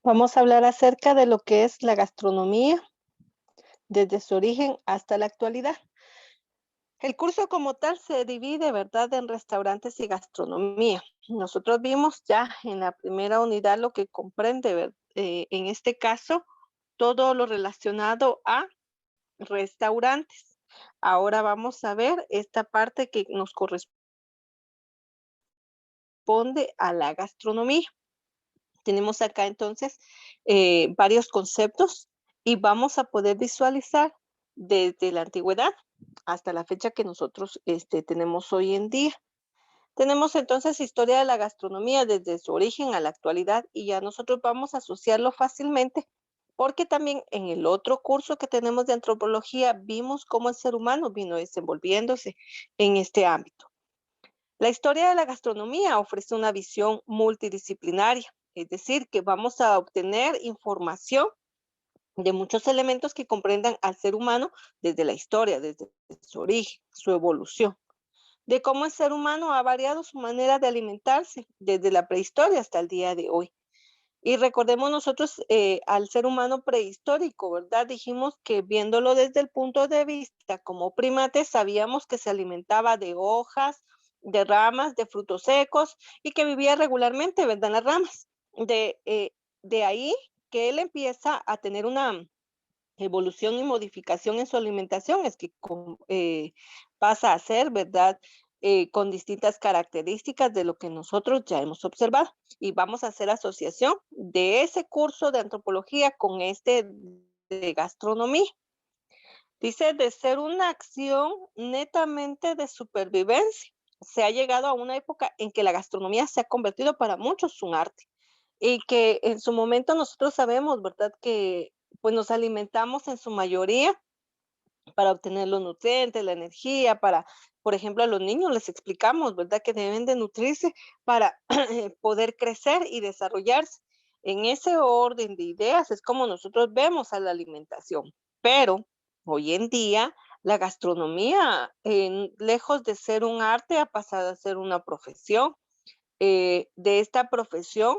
Vamos a hablar acerca de lo que es la gastronomía desde su origen hasta la actualidad. El curso como tal se divide, ¿verdad?, en restaurantes y gastronomía. Nosotros vimos ya en la primera unidad lo que comprende, en este caso, todo lo relacionado a restaurantes. Ahora vamos a ver esta parte que nos corresponde a la gastronomía. Tenemos acá entonces varios conceptos y vamos a poder visualizar desde la antigüedad hasta la fecha que nosotros tenemos hoy en día. Tenemos entonces historia de la gastronomía desde su origen a la actualidad y ya nosotros vamos a asociarlo fácilmente porque también en el otro curso que tenemos de antropología vimos cómo el ser humano vino desenvolviéndose en este ámbito. La historia de la gastronomía ofrece una visión multidisciplinaria, es decir, que vamos a obtener información de muchos elementos que comprendan al ser humano desde la historia, desde su origen, su evolución, de cómo el ser humano ha variado su manera de alimentarse desde la prehistoria hasta el día de hoy. Y recordemos nosotros al ser humano prehistórico, ¿verdad? Dijimos que viéndolo desde el punto de vista como primate, sabíamos que se alimentaba de hojas, de ramas, de frutos secos y que vivía regularmente, ¿verdad? En las ramas. De ahí que él empieza a tener una evolución y modificación en su alimentación, es que pasa a ser, ¿verdad? Con distintas características de lo que nosotros ya hemos observado. Y vamos a hacer asociación de ese curso de antropología con este de gastronomía. Dice, de ser una acción netamente de supervivencia, se ha llegado a una época en que la gastronomía se ha convertido para muchos un arte y que en su momento nosotros sabemos, ¿verdad? Que pues nos alimentamos en su mayoría para obtener los nutrientes, la energía, para, por ejemplo, a los niños les explicamos, ¿verdad? Que deben de nutrirse para poder crecer y desarrollarse. En ese orden de ideas es como nosotros vemos a la alimentación. Pero hoy en día la gastronomía, lejos de ser un arte, ha pasado a ser una profesión. De esta profesión,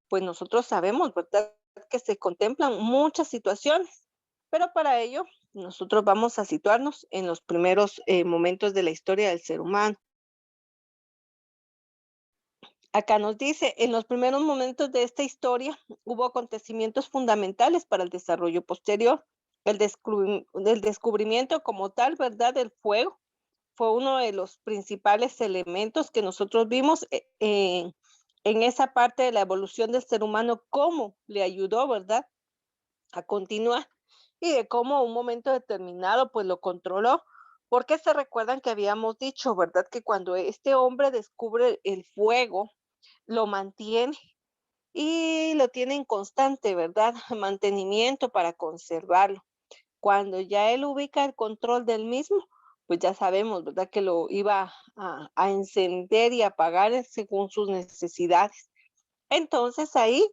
pues nosotros sabemos, ¿verdad? Que se contemplan muchas situaciones, pero para ello nosotros vamos a situarnos en los primeros momentos de la historia del ser humano. Acá nos dice, en los primeros momentos de esta historia hubo acontecimientos fundamentales para el desarrollo posterior. El descubrimiento como tal, ¿verdad? Del fuego fue uno de los principales elementos que nosotros vimos en esa parte de la evolución del ser humano, cómo le ayudó, ¿verdad? A continuar y de cómo un momento determinado pues lo controló. Porque se recuerdan que habíamos dicho, ¿verdad? Que cuando este hombre descubre el fuego, lo mantiene y lo tiene en constante, ¿verdad? Mantenimiento para conservarlo. Cuando ya él ubica el control del mismo, pues ya sabemos, ¿verdad? Que lo iba a encender y apagar según sus necesidades. Entonces ahí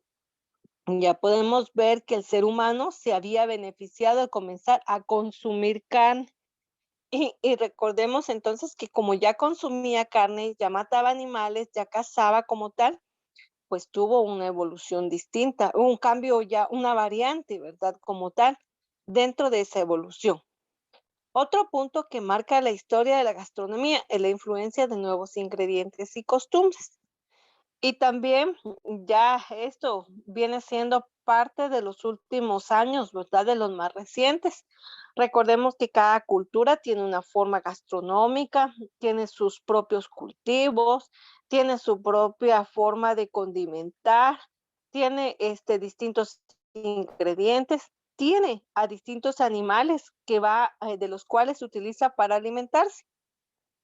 ya podemos ver que el ser humano se había beneficiado de comenzar a consumir carne. Y recordemos entonces que como ya consumía carne, ya mataba animales, ya cazaba como tal, pues tuvo una evolución distinta, un cambio ya, una variante, ¿verdad? Como tal, dentro de esa evolución. Otro punto que marca la historia de la gastronomía es la influencia de nuevos ingredientes y costumbres. Y también ya esto viene siendo parte de los últimos años, ¿verdad? De los más recientes. Recordemos que cada cultura tiene una forma gastronómica, tiene sus propios cultivos, tiene su propia forma de condimentar, tiene distintos ingredientes, tiene a distintos animales que va, de los cuales se utiliza para alimentarse.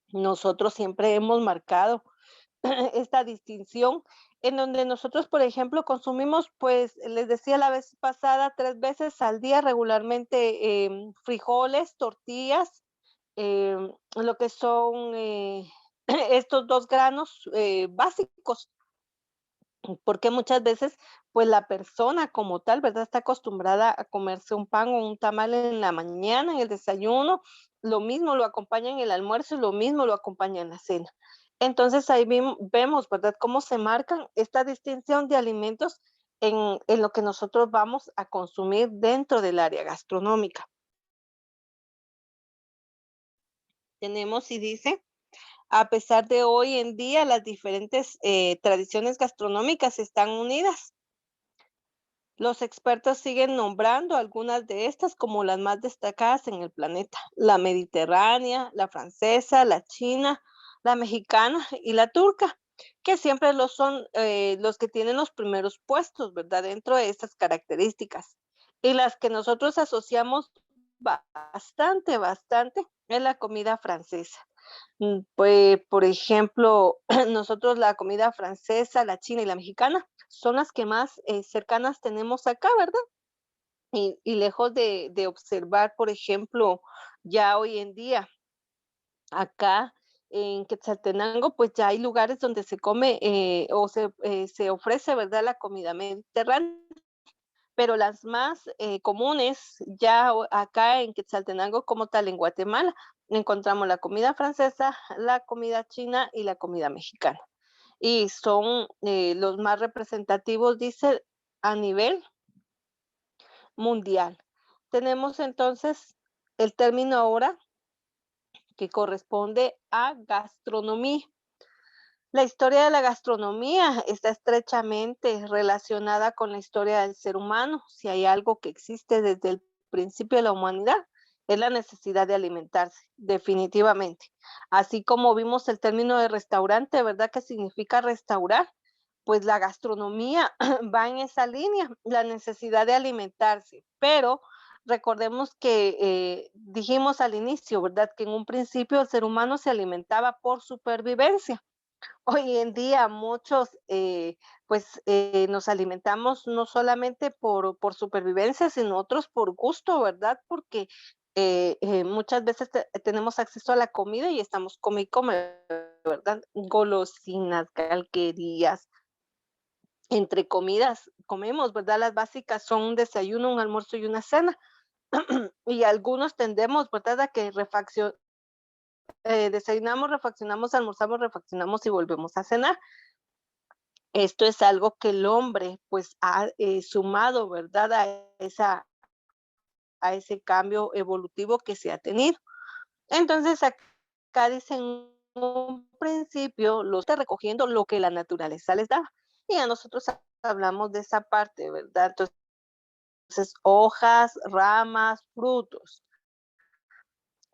Nosotros siempre hemos marcado esta distinción en donde nosotros, por ejemplo, consumimos, pues, les decía la vez pasada, 3 veces al día regularmente, frijoles, tortillas, lo que son, estos 2 granos, básicos, porque muchas veces, pues, la persona como tal, ¿verdad?, está acostumbrada a comerse un pan o un tamal en la mañana, en el desayuno, lo mismo lo acompaña en el almuerzo y lo mismo lo acompaña en la cena. Entonces, ahí vemos, ¿verdad?, cómo se marcan esta distinción de alimentos en lo que nosotros vamos a consumir dentro del área gastronómica. Tenemos y dice, a pesar de hoy en día las diferentes tradiciones gastronómicas están unidas. Los expertos siguen nombrando algunas de estas como las más destacadas en el planeta: la mediterránea, la francesa, la china, la mexicana y la turca, que siempre lo son los que tienen los primeros puestos, ¿verdad? Dentro de estas características. Y las que nosotros asociamos bastante es la comida francesa. Pues, por ejemplo, nosotros la comida francesa, la china y la mexicana son las que más cercanas tenemos acá, ¿verdad? Y lejos de observar, por ejemplo, ya hoy en día, acá en Quetzaltenango, pues ya hay lugares donde se come o se ofrece, ¿verdad?, la comida mediterránea. Pero las más comunes ya acá en Quetzaltenango, como tal en Guatemala, encontramos la comida francesa, la comida china y la comida mexicana. Y son los más representativos, dice, a nivel mundial. Tenemos entonces el término ahora que corresponde a gastronomía. La historia de la gastronomía está estrechamente relacionada con la historia del ser humano. Si hay algo que existe desde el principio de la humanidad, es la necesidad de alimentarse, definitivamente. Así como vimos el término de restaurante, ¿verdad? ¿Qué significa restaurar? Pues la gastronomía va en esa línea, la necesidad de alimentarse. Pero recordemos que dijimos al inicio, ¿verdad? Que en un principio el ser humano se alimentaba por supervivencia. Hoy en día muchos, pues, nos alimentamos no solamente por supervivencia, sino otros por gusto, ¿verdad? Porque muchas veces tenemos acceso a la comida y estamos come y come, ¿verdad? Golosinas, calquerías, entre comidas comemos, ¿verdad? Las básicas son un desayuno, un almuerzo y una cena. Y algunos tendemos, ¿verdad? A que desayunamos, refaccionamos, almorzamos, refaccionamos y volvemos a cenar. Esto es algo que el hombre, pues, ha, sumado, ¿verdad?, a ese cambio evolutivo que se ha tenido. Entonces, acá dicen un principio, lo está recogiendo lo que la naturaleza les da. Y a nosotros hablamos de esa parte, ¿verdad? Entonces, hojas, ramas, frutos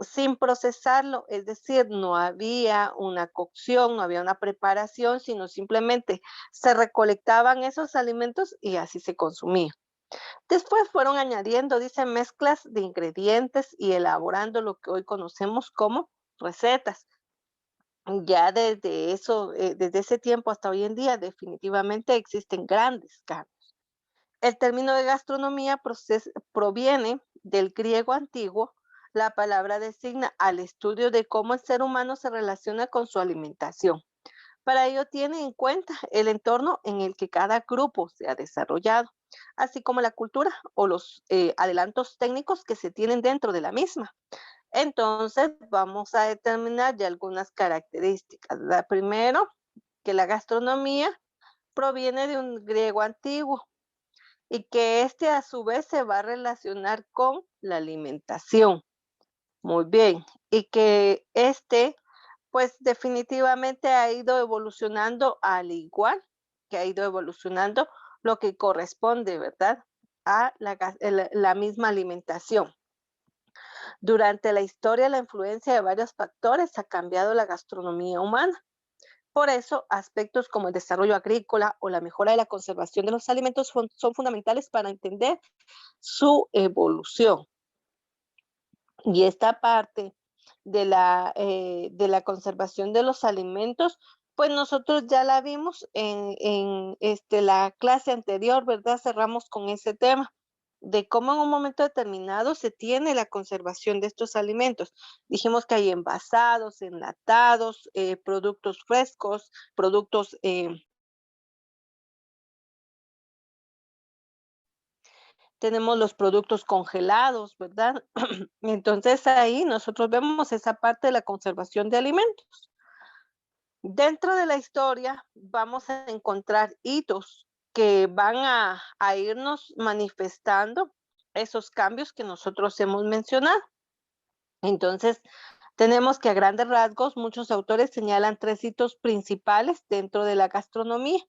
sin procesarlo, es decir, no había una cocción, no había una preparación, sino simplemente se recolectaban esos alimentos y así se consumía. Después fueron añadiendo, dice, mezclas de ingredientes y elaborando lo que hoy conocemos como recetas. Ya desde eso, desde ese tiempo hasta hoy en día, definitivamente existen grandes cambios. El término de gastronomía proviene del griego antiguo. La palabra designa al estudio de cómo el ser humano se relaciona con su alimentación. Para ello tiene en cuenta el entorno en el que cada grupo se ha desarrollado, así como la cultura o los adelantos técnicos que se tienen dentro de la misma. Entonces, vamos a determinar ya algunas características. La primero, que la gastronomía proviene de un griego antiguo y que este a su vez se va a relacionar con la alimentación. Muy bien. Y que este, pues definitivamente ha ido evolucionando al igual que ha ido evolucionando lo que corresponde, ¿verdad? A la misma alimentación. Durante la historia, la influencia de varios factores ha cambiado la gastronomía humana. Por eso, aspectos como el desarrollo agrícola o la mejora de la conservación de los alimentos son fundamentales para entender su evolución. Y esta parte de la conservación de los alimentos, pues nosotros ya la vimos en la clase anterior, ¿verdad? Cerramos con ese tema de cómo en un momento determinado se tiene la conservación de estos alimentos. Dijimos que hay envasados, enlatados, productos frescos, productos tenemos los productos congelados, ¿verdad? Entonces ahí nosotros vemos esa parte de la conservación de alimentos. Dentro de la historia vamos a encontrar hitos. que van a irnos manifestando esos cambios que nosotros hemos mencionado. Entonces, tenemos que a grandes rasgos muchos autores señalan 3 hitos principales dentro de la gastronomía.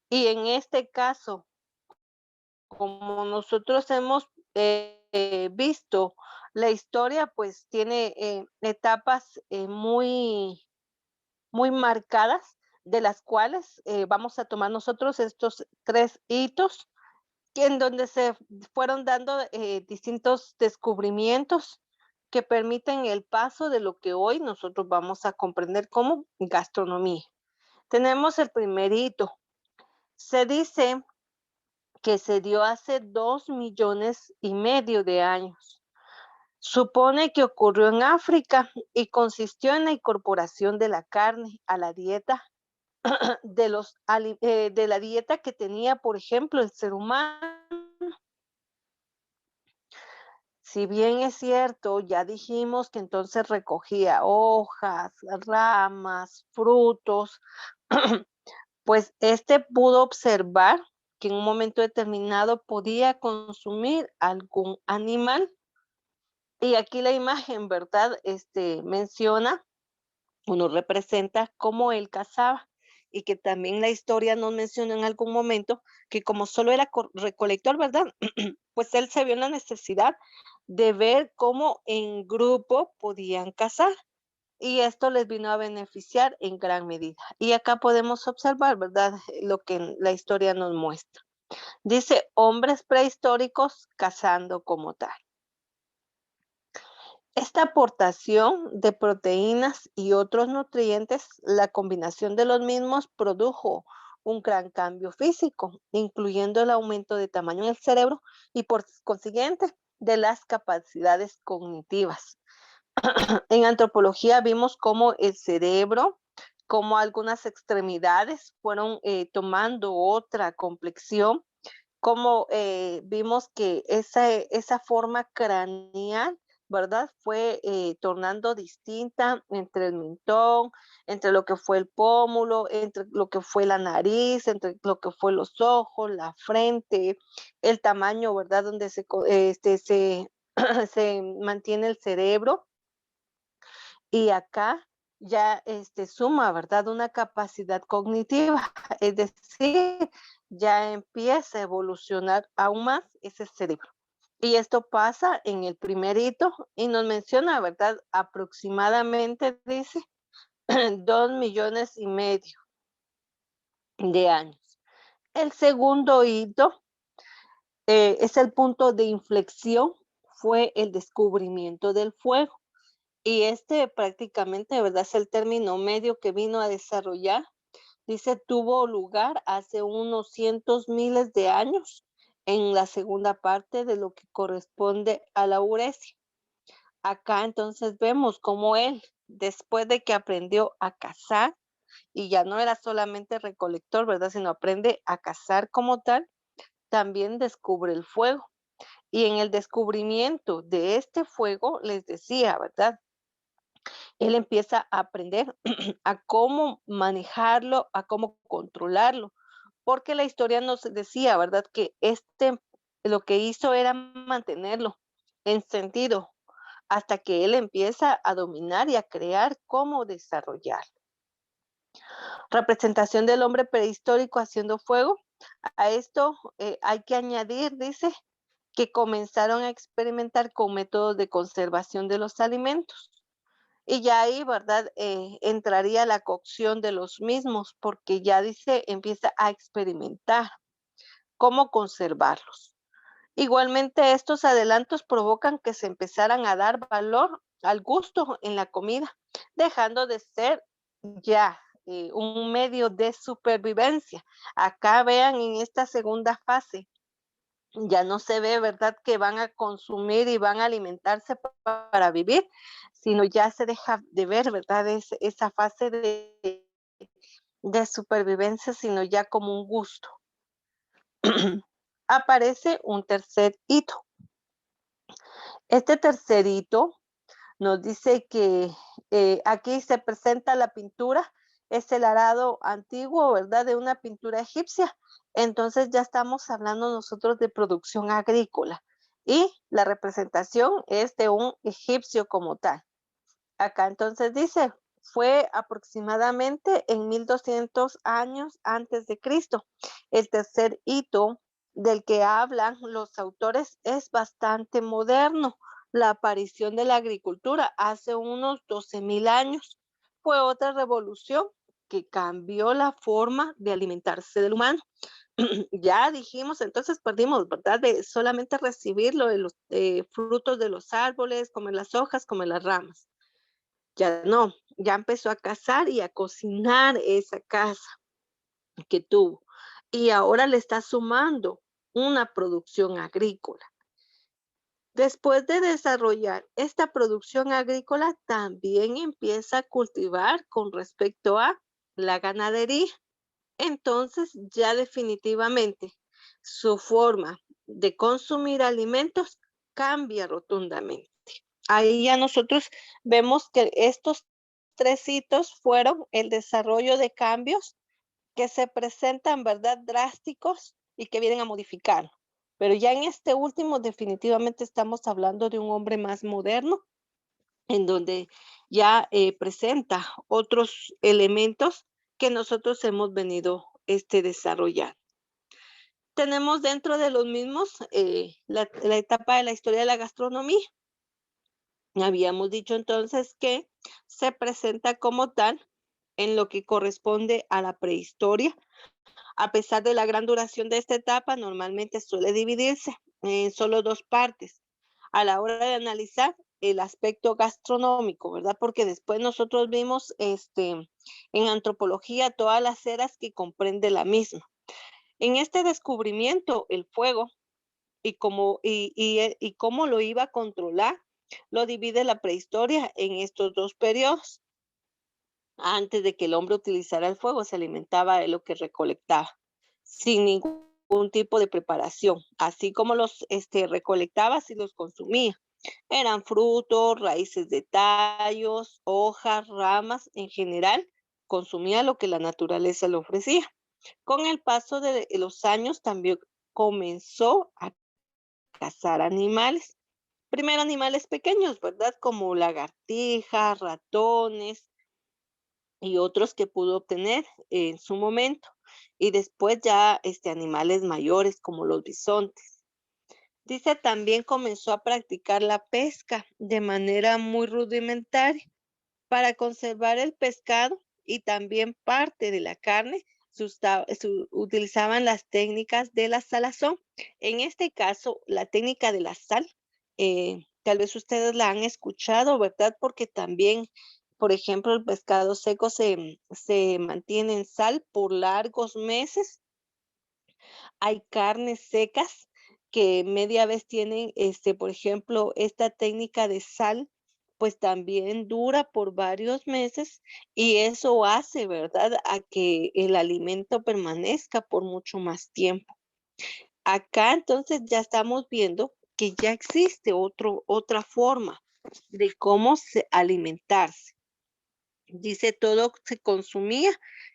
Y en este caso, como nosotros hemos visto la historia, pues tiene etapas muy marcadas, de las cuales vamos a tomar nosotros estos 3 hitos, que en donde se fueron dando distintos descubrimientos que permiten el paso de lo que hoy nosotros vamos a comprender como gastronomía. Tenemos el primer hito. Se dice que se dio hace 2,5 millones de años. Supone que ocurrió en África y consistió en la incorporación de la carne a la dieta de la dieta que tenía, por ejemplo, el ser humano. Si bien es cierto, ya dijimos que entonces recogía hojas, ramas, frutos, pues este pudo observar que en un momento determinado podía consumir algún animal. Y aquí la imagen, ¿verdad? Menciona o nos representa cómo él cazaba y que también la historia nos menciona en algún momento que como solo era recolector, ¿verdad? Pues él se vio en la necesidad de ver cómo en grupo podían cazar y esto les vino a beneficiar en gran medida. Y acá podemos observar, ¿verdad? Lo que la historia nos muestra. Dice, hombres prehistóricos cazando como tal. Esta aportación de proteínas y otros nutrientes, la combinación de los mismos produjo un gran cambio físico, incluyendo el aumento de tamaño en el cerebro y por consiguiente de las capacidades cognitivas. En antropología vimos cómo el cerebro, como algunas extremidades fueron tomando otra complexión, como vimos que esa forma craneal, ¿verdad? Fue tornando distinta entre el mentón, entre lo que fue el pómulo, entre lo que fue la nariz, entre lo que fue los ojos, la frente, el tamaño, ¿verdad? Donde se mantiene el cerebro. Y acá ya suma, ¿verdad? Una capacidad cognitiva, es decir, ya empieza a evolucionar aún más ese cerebro. Y esto pasa en el primer hito y nos menciona, ¿verdad? Aproximadamente, dice, 2,5 millones de años. El segundo hito es el punto de inflexión, fue el descubrimiento del fuego. Y prácticamente, ¿verdad? Es el término medio que vino a desarrollar. Dice, tuvo lugar hace unos cientos miles de años en la segunda parte de lo que corresponde a la Uresia. Acá entonces vemos cómo él, después de que aprendió a cazar, y ya no era solamente recolector, ¿verdad? Sino aprende a cazar como tal, también descubre el fuego. Y en el descubrimiento de este fuego, les decía, ¿verdad? Él empieza a aprender a cómo manejarlo, a cómo controlarlo, porque la historia nos decía, ¿verdad? Que lo que hizo era mantenerlo encendido hasta que él empieza a dominar y a crear cómo desarrollar. Representación del hombre prehistórico haciendo fuego. A esto hay que añadir, dice, que comenzaron a experimentar con métodos de conservación de los alimentos. Y ya ahí, ¿verdad? Entraría la cocción de los mismos, porque ya dice, empieza a experimentar cómo conservarlos. Igualmente, estos adelantos provocan que se empezaran a dar valor al gusto en la comida, dejando de ser ya un medio de supervivencia. Acá vean en esta segunda fase, ya no se ve, ¿verdad?, que van a consumir y van a alimentarse para vivir, sino ya se deja de ver, ¿verdad?, esa fase de supervivencia, sino ya como un gusto. Aparece un tercer hito. Este tercer hito nos dice que aquí se presenta la pintura es el arado antiguo, ¿verdad? De una pintura egipcia. Entonces ya estamos hablando nosotros de producción agrícola y la representación es de un egipcio como tal. Acá entonces dice, fue aproximadamente en 1200 años antes de Cristo. El tercer hito del que hablan los autores es bastante moderno. La aparición de la agricultura hace unos 12.000 años fue otra revolución que cambió la forma de alimentarse del humano. Ya dijimos, entonces perdimos, ¿verdad? De solamente recibir lo de los frutos de los árboles, comer las hojas, comer las ramas. Ya no, ya empezó a cazar y a cocinar esa casa que tuvo. Y ahora le está sumando una producción agrícola. Después de desarrollar esta producción agrícola, también empieza a cultivar con respecto a la ganadería. Entonces, ya definitivamente su forma de consumir alimentos cambia rotundamente. Ahí ya nosotros vemos que estos tres hitos fueron el desarrollo de cambios que se presentan, ¿verdad? Drásticos y que vienen a modificar. Pero ya en este último definitivamente estamos hablando de un hombre más moderno, en donde ya presenta otros elementos que nosotros hemos venido desarrollando. Tenemos dentro de los mismos la etapa de la historia de la gastronomía. Habíamos dicho entonces que se presenta como tal en lo que corresponde a la prehistoria. A pesar de la gran duración de esta etapa, normalmente suele dividirse en solo dos partes a la hora de analizar el aspecto gastronómico, ¿verdad? Porque después nosotros vimos en antropología todas las eras que comprende la misma. En este descubrimiento, el fuego y cómo lo iba a controlar, lo divide la prehistoria en estos dos periodos. Antes de que el hombre utilizara el fuego, se alimentaba de lo que recolectaba, sin ningún tipo de preparación, así como los recolectaba, así los consumía. Eran frutos, raíces de tallos, hojas, ramas, en general, consumía lo que la naturaleza le ofrecía. Con el paso de los años también comenzó a cazar animales. Primero animales pequeños, ¿verdad? Como lagartijas, ratones y otros que pudo obtener en su momento. Y después ya animales mayores como los bisontes. Dice también comenzó a practicar la pesca de manera muy rudimentaria para conservar el pescado y también parte de la carne. Utilizaban las técnicas de la salazón. En este caso, la técnica de la sal, tal vez ustedes la han escuchado, ¿verdad? Porque también, por ejemplo, el pescado seco se mantiene en sal por largos meses. Hay carnes secas que media vez tienen, por ejemplo, esta técnica de sal, pues también dura por varios meses y eso hace, ¿verdad?, a que el alimento permanezca por mucho más tiempo. Acá entonces ya estamos viendo que ya existe otra forma de cómo alimentarse. Dice, todo se consumía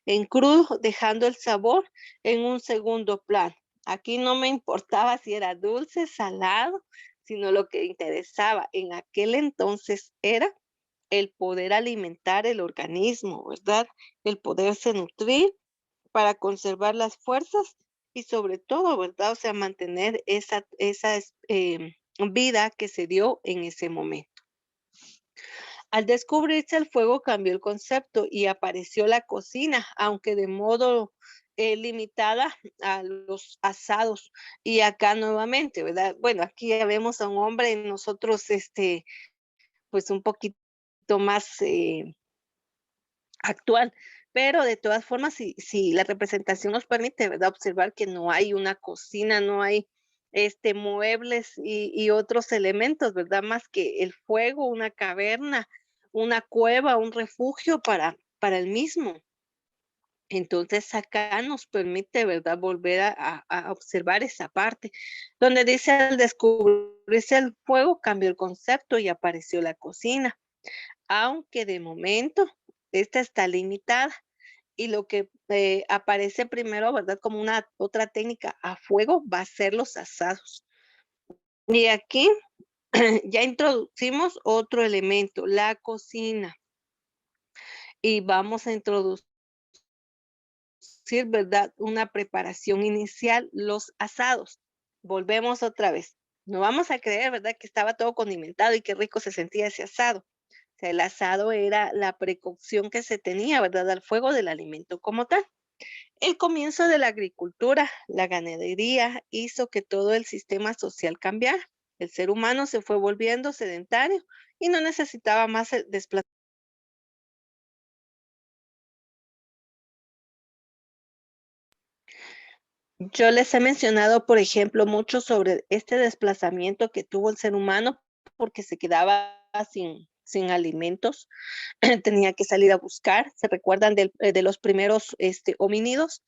en crudo, dejando el sabor en un segundo plano. Aquí no me importaba si era dulce, salado, sino lo que interesaba en aquel entonces era el poder alimentar el organismo, ¿verdad? El poderse nutrir para conservar las fuerzas y sobre todo, ¿verdad? O sea, mantener esa vida que se dio en ese momento. Al descubrirse el fuego cambió el concepto y apareció la cocina, aunque de modo limitada a los asados. Y acá nuevamente, ¿verdad? Bueno, aquí ya vemos a un hombre en nosotros, pues un poquito más actual, pero de todas formas, si la representación nos permite, ¿verdad? Observar que no hay una cocina, no hay muebles y otros elementos, ¿verdad? Más que el fuego, una caverna, una cueva, un refugio para el mismo. Entonces acá nos permite, ¿verdad? Volver a observar esa parte, donde dice al descubrirse el fuego cambió el concepto y apareció la cocina, aunque de momento esta está limitada. y lo que aparece primero, ¿verdad? Como una otra técnica a fuego va a ser los asados. Y aquí ya introducimos otro elemento, la cocina, y vamos a introducir, ¿verdad? Una preparación inicial, los asados. Volvemos otra vez. No vamos a creer, ¿verdad? Que estaba todo condimentado y qué rico se sentía ese asado. O sea, el asado era la precocción que se tenía, ¿verdad? Al fuego del alimento como tal. El comienzo de la agricultura, la ganadería, hizo que todo el sistema social cambiara. El ser humano se fue volviendo sedentario y no necesitaba más el desplazamiento. Yo les he mencionado, por ejemplo, mucho sobre este desplazamiento que tuvo el ser humano porque se quedaba sin alimentos, tenía que salir a buscar. ¿Se recuerdan de los primeros homínidos?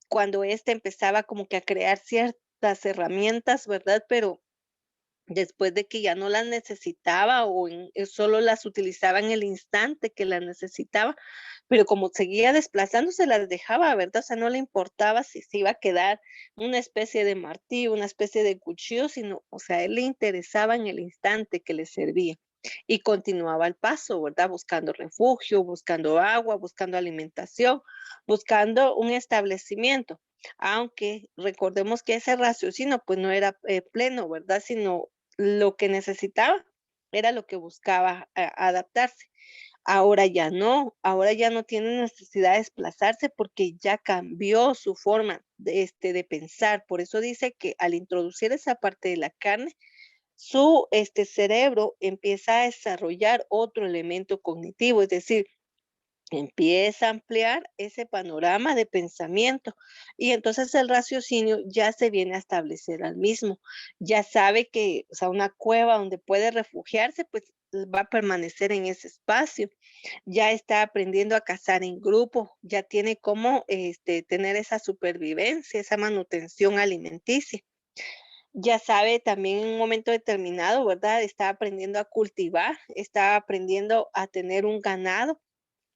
Cuando empezaba como que a crear ciertas herramientas, ¿verdad? Pero después de que ya no las necesitaba o solo las utilizaba en el instante que las necesitaba, pero como seguía desplazándose, las dejaba, ¿verdad? O sea, no le importaba si se iba a quedar una especie de martillo, una especie de cuchillo, sino, o sea, a él le interesaba en el instante que le servía. Y continuaba el paso, ¿verdad? Buscando refugio, buscando agua, buscando alimentación, buscando un establecimiento. Aunque recordemos que ese raciocinio pues no era pleno, ¿verdad? Sino lo que necesitaba era lo que buscaba adaptarse. Ahora ya no tiene necesidad de desplazarse porque ya cambió su forma de pensar. Por eso dice que al introducir esa parte de la carne, su cerebro empieza a desarrollar otro elemento cognitivo, es decir, empieza a ampliar ese panorama de pensamiento y entonces el raciocinio ya se viene a establecer al mismo. Ya sabe que, o sea, una cueva donde puede refugiarse, pues va a permanecer en ese espacio. Ya está aprendiendo a cazar en grupo, ya tiene cómo tener esa supervivencia, esa manutención alimenticia. Ya sabe también en un momento determinado, ¿verdad? Está aprendiendo a cultivar, está aprendiendo a tener un ganado,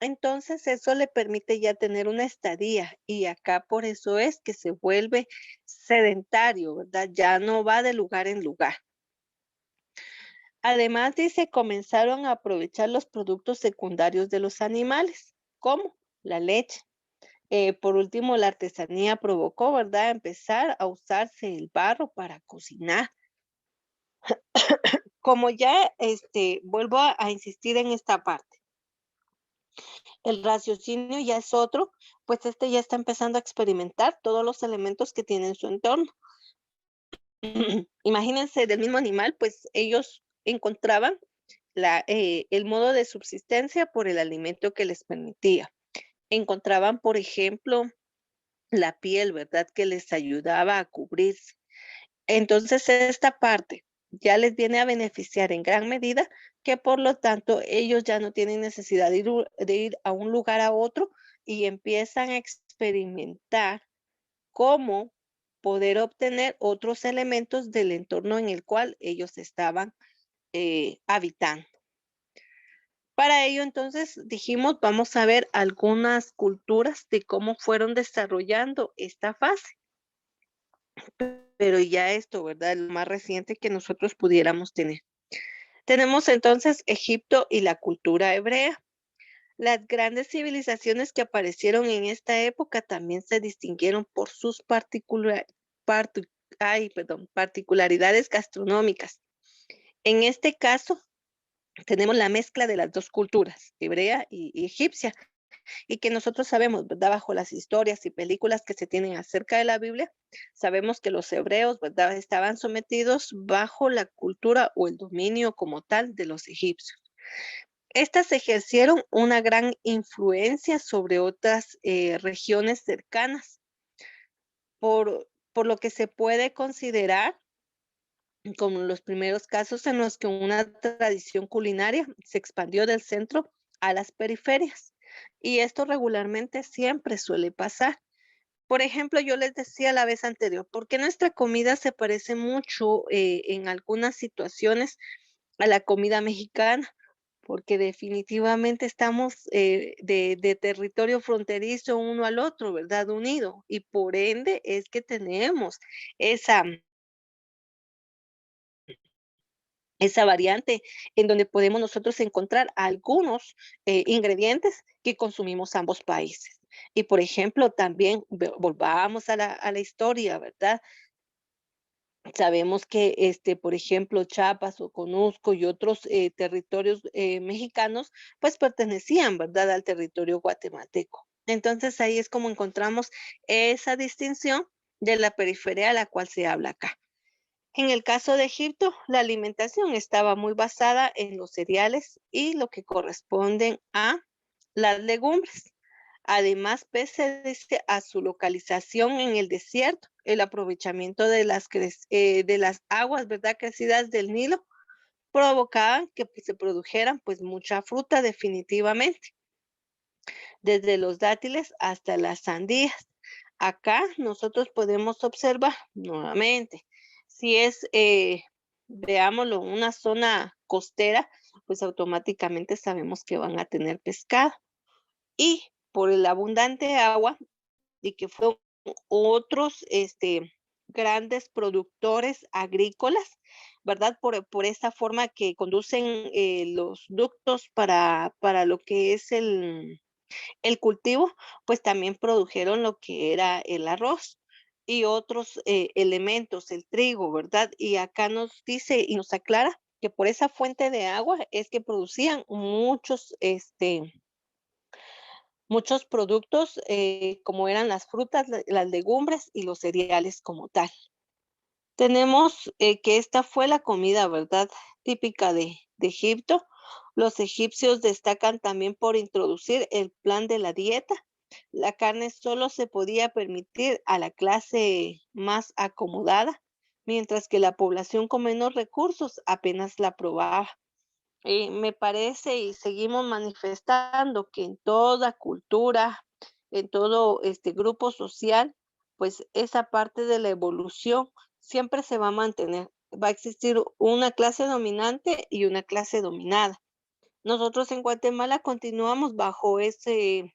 entonces, eso le permite ya tener una estadía y acá por eso es que se vuelve sedentario, ¿verdad? Ya no va de lugar en lugar. Además, dice, comenzaron a aprovechar los productos secundarios de los animales, como la leche. Por último, la artesanía provocó, ¿verdad? Empezar a usarse el barro para cocinar. Como ya, vuelvo a insistir en esta parte. El raciocinio ya es otro, pues ya está empezando a experimentar todos los elementos que tiene en su entorno. Imagínense del mismo animal, pues ellos encontraban el modo de subsistencia por el alimento que les permitía. Encontraban, por ejemplo, la piel, ¿verdad? Que les ayudaba a cubrirse. Entonces, esta parte ya les viene a beneficiar en gran medida, que por lo tanto ellos ya no tienen necesidad de ir a un lugar a otro y empiezan a experimentar cómo poder obtener otros elementos del entorno en el cual ellos estaban habitando. Para ello, entonces, dijimos, vamos a ver algunas culturas de cómo fueron desarrollando esta fase. Pero ya esto, ¿verdad? Lo más reciente que nosotros pudiéramos tener. Tenemos entonces Egipto y la cultura hebrea. Las grandes civilizaciones que aparecieron en esta época también se distinguieron por sus particularidades gastronómicas. En este caso, tenemos la mezcla de las dos culturas, hebrea y egipcia, y que nosotros sabemos, ¿verdad? Bajo las historias y películas que se tienen acerca de la Biblia, sabemos que los hebreos, ¿verdad? Estaban sometidos bajo la cultura o el dominio como tal de los egipcios. Estas ejercieron una gran influencia sobre otras regiones cercanas, por lo que se puede considerar como los primeros casos en los que una tradición culinaria se expandió del centro a las periferias. Y esto regularmente siempre suele pasar. Por ejemplo, yo les decía la vez anterior, ¿por qué nuestra comida se parece mucho en algunas situaciones a la comida mexicana? porque definitivamente estamos de territorio fronterizo uno al otro, ¿verdad? Unido. Y por ende es que tenemos esa, esa variante en donde podemos nosotros encontrar algunos ingredientes que consumimos ambos países. Y por ejemplo, también volvamos a la historia, ¿verdad? Sabemos que, por ejemplo, Chiapas o Conusco y otros territorios mexicanos, pues pertenecían, ¿verdad?, al territorio guatemalteco. Entonces ahí es como encontramos esa distinción de la periferia a la cual se habla acá. En el caso de Egipto, la alimentación estaba muy basada en los cereales y lo que corresponden a las legumbres. Además, pese a su localización en el desierto, el aprovechamiento de de las aguas, ¿verdad?, crecidas del Nilo, provocaban que pues, se produjeran pues mucha fruta definitivamente, desde los dátiles hasta las sandías. Acá nosotros podemos observar nuevamente, si es, veámoslo, una zona costera, pues automáticamente sabemos que van a tener pescado. Y por el abundante agua y que fueron otros grandes productores agrícolas, ¿verdad? Por esa forma que conducen los ductos para lo que es el cultivo, pues también produjeron lo que era el arroz y otros elementos, el trigo, ¿verdad? Y acá nos dice y nos aclara que por esa fuente de agua es que producían muchos productos, como eran las frutas, las legumbres y los cereales como tal. Tenemos que esta fue la comida, ¿verdad? Típica de Egipto. Los egipcios destacan también por introducir el plan de la dieta. La carne solo se podía permitir a la clase más acomodada, mientras que la población con menos recursos apenas la probaba. Me parece y seguimos manifestando que en toda cultura, en todo este grupo social, pues esa parte de la evolución siempre se va a mantener. Va a existir una clase dominante y una clase dominada. Nosotros en Guatemala continuamos bajo ese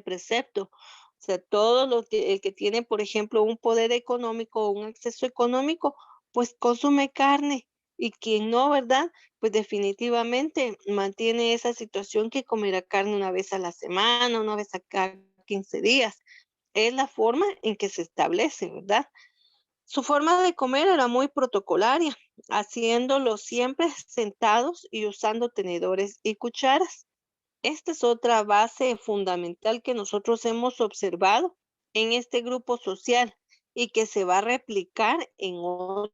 precepto. O sea, todo lo que el que tiene, por ejemplo, un poder económico o un acceso económico, pues consume carne. Y quien no, ¿verdad? Pues definitivamente mantiene esa situación que comerá carne una vez a la semana, una vez a cada 15 días. Es la forma en que se establece, ¿verdad? Su forma de comer era muy protocolaria, haciéndolo siempre sentados y usando tenedores y cucharas. Esta es otra base fundamental que nosotros hemos observado en este grupo social y que se va a replicar en otros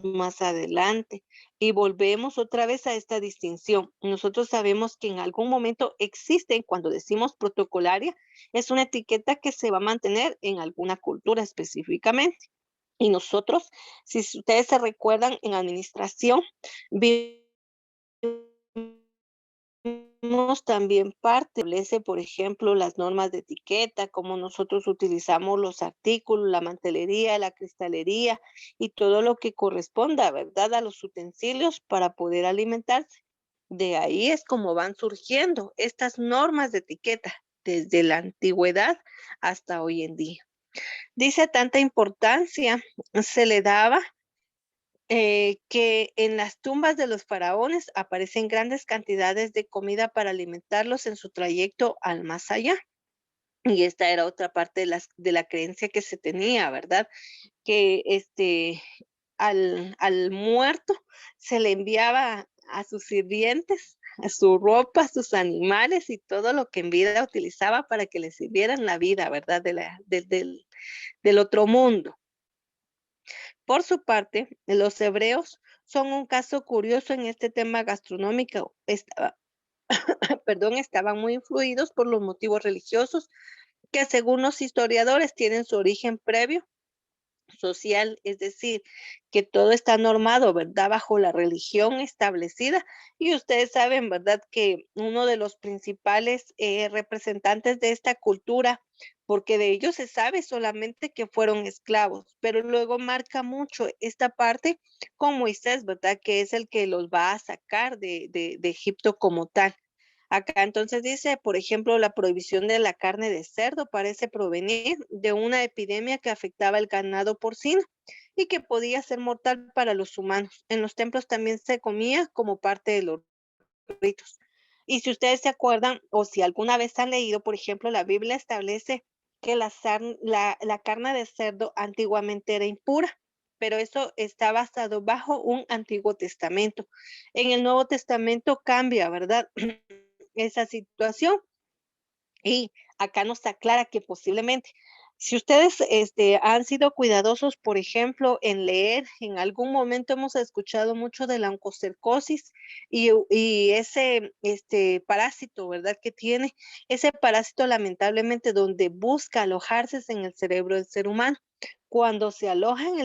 más adelante. Y volvemos otra vez a esta distinción. Nosotros sabemos que en algún momento existen, cuando decimos protocolaria, es una etiqueta que se va a mantener en alguna cultura específicamente. Y nosotros, si ustedes se recuerdan, en administración, vimos también parte, establece, por ejemplo, las normas de etiqueta, cómo nosotros utilizamos los artículos, la mantelería, la cristalería y todo lo que corresponda, ¿verdad?, a los utensilios para poder alimentarse. De ahí es como van surgiendo estas normas de etiqueta desde la antigüedad hasta hoy en día. Dice tanta importancia se le daba que en las tumbas de los faraones aparecen grandes cantidades de comida para alimentarlos en su trayecto al más allá. Y esta era otra parte de la creencia que se tenía, ¿verdad? Que al muerto se le enviaba a sus sirvientes, a su ropa, a sus animales y todo lo que en vida utilizaba para que le sirvieran la vida, ¿verdad? Del otro mundo. Por su parte, los hebreos son un caso curioso en este tema gastronómico. Perdón, estaban muy influidos por los motivos religiosos que según los historiadores tienen su origen previo social, es decir, que todo está normado, ¿verdad? Bajo la religión establecida. Y ustedes saben, ¿verdad? Que uno de los principales representantes de esta cultura, porque de ellos se sabe solamente que fueron esclavos, pero luego marca mucho esta parte con Moisés, ¿verdad? Que es el que los va a sacar de Egipto como tal. Acá entonces dice, por ejemplo, la prohibición de la carne de cerdo parece provenir de una epidemia que afectaba el ganado porcino y que podía ser mortal para los humanos. En los templos también se comía como parte de los ritos. Y si ustedes se acuerdan o si alguna vez han leído, por ejemplo, la Biblia establece que la carne de cerdo antiguamente era impura, pero eso está basado bajo un Antiguo Testamento. En el Nuevo Testamento cambia, ¿verdad? Esa situación. Y acá nos aclara que posiblemente, si ustedes han sido cuidadosos, por ejemplo, en leer, en algún momento hemos escuchado mucho de la oncocercosis y ese parásito, ¿verdad? Que tiene ese parásito lamentablemente donde busca alojarse en el cerebro del ser humano. Cuando se aloja en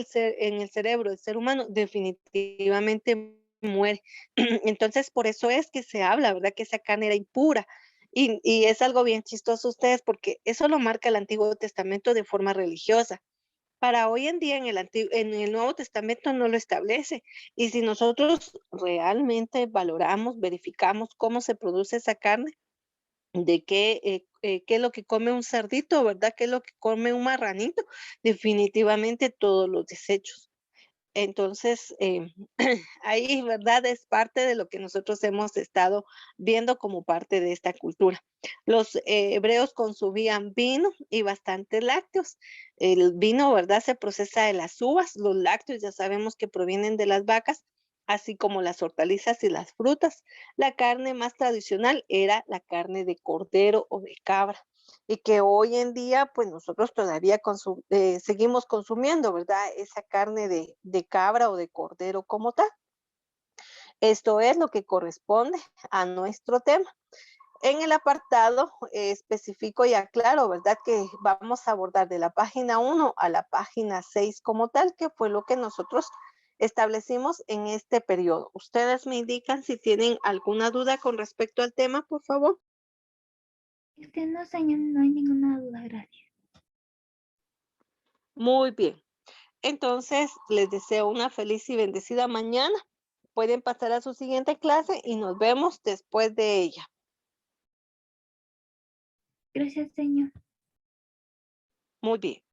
el cerebro del ser humano, definitivamente muere. Entonces, por eso es que se habla, ¿verdad? Que esa carne era impura y es algo bien chistoso ustedes, porque eso lo marca el Antiguo Testamento de forma religiosa. Para hoy en día en el Nuevo Testamento no lo establece. Y si nosotros realmente valoramos, verificamos cómo se produce esa carne, de qué es lo que come un cerdito, ¿verdad? ¿Qué es lo que come un marranito? Definitivamente todos los desechos. Entonces, ahí, ¿verdad? Es parte de lo que nosotros hemos estado viendo como parte de esta cultura. Los hebreos consumían vino y bastantes lácteos. El vino, ¿verdad? Se procesa de las uvas, los lácteos ya sabemos que provienen de las vacas, así como las hortalizas y las frutas. La carne más tradicional era la carne de cordero o de cabra y que hoy en día, pues nosotros todavía seguimos consumiendo, ¿verdad? Esa carne de cabra o de cordero como tal. Esto es lo que corresponde a nuestro tema. En el apartado específico y aclaro, ¿verdad? Que vamos a abordar de la página 1 a la página 6 como tal, que fue lo que nosotros establecimos en este periodo. Ustedes me indican si tienen alguna duda con respecto al tema, por favor. No, señor, no hay ninguna duda, gracias. Muy bien. Entonces, les deseo una feliz y bendecida mañana. Pueden pasar a su siguiente clase y nos vemos después de ella. Gracias, señor. Muy bien.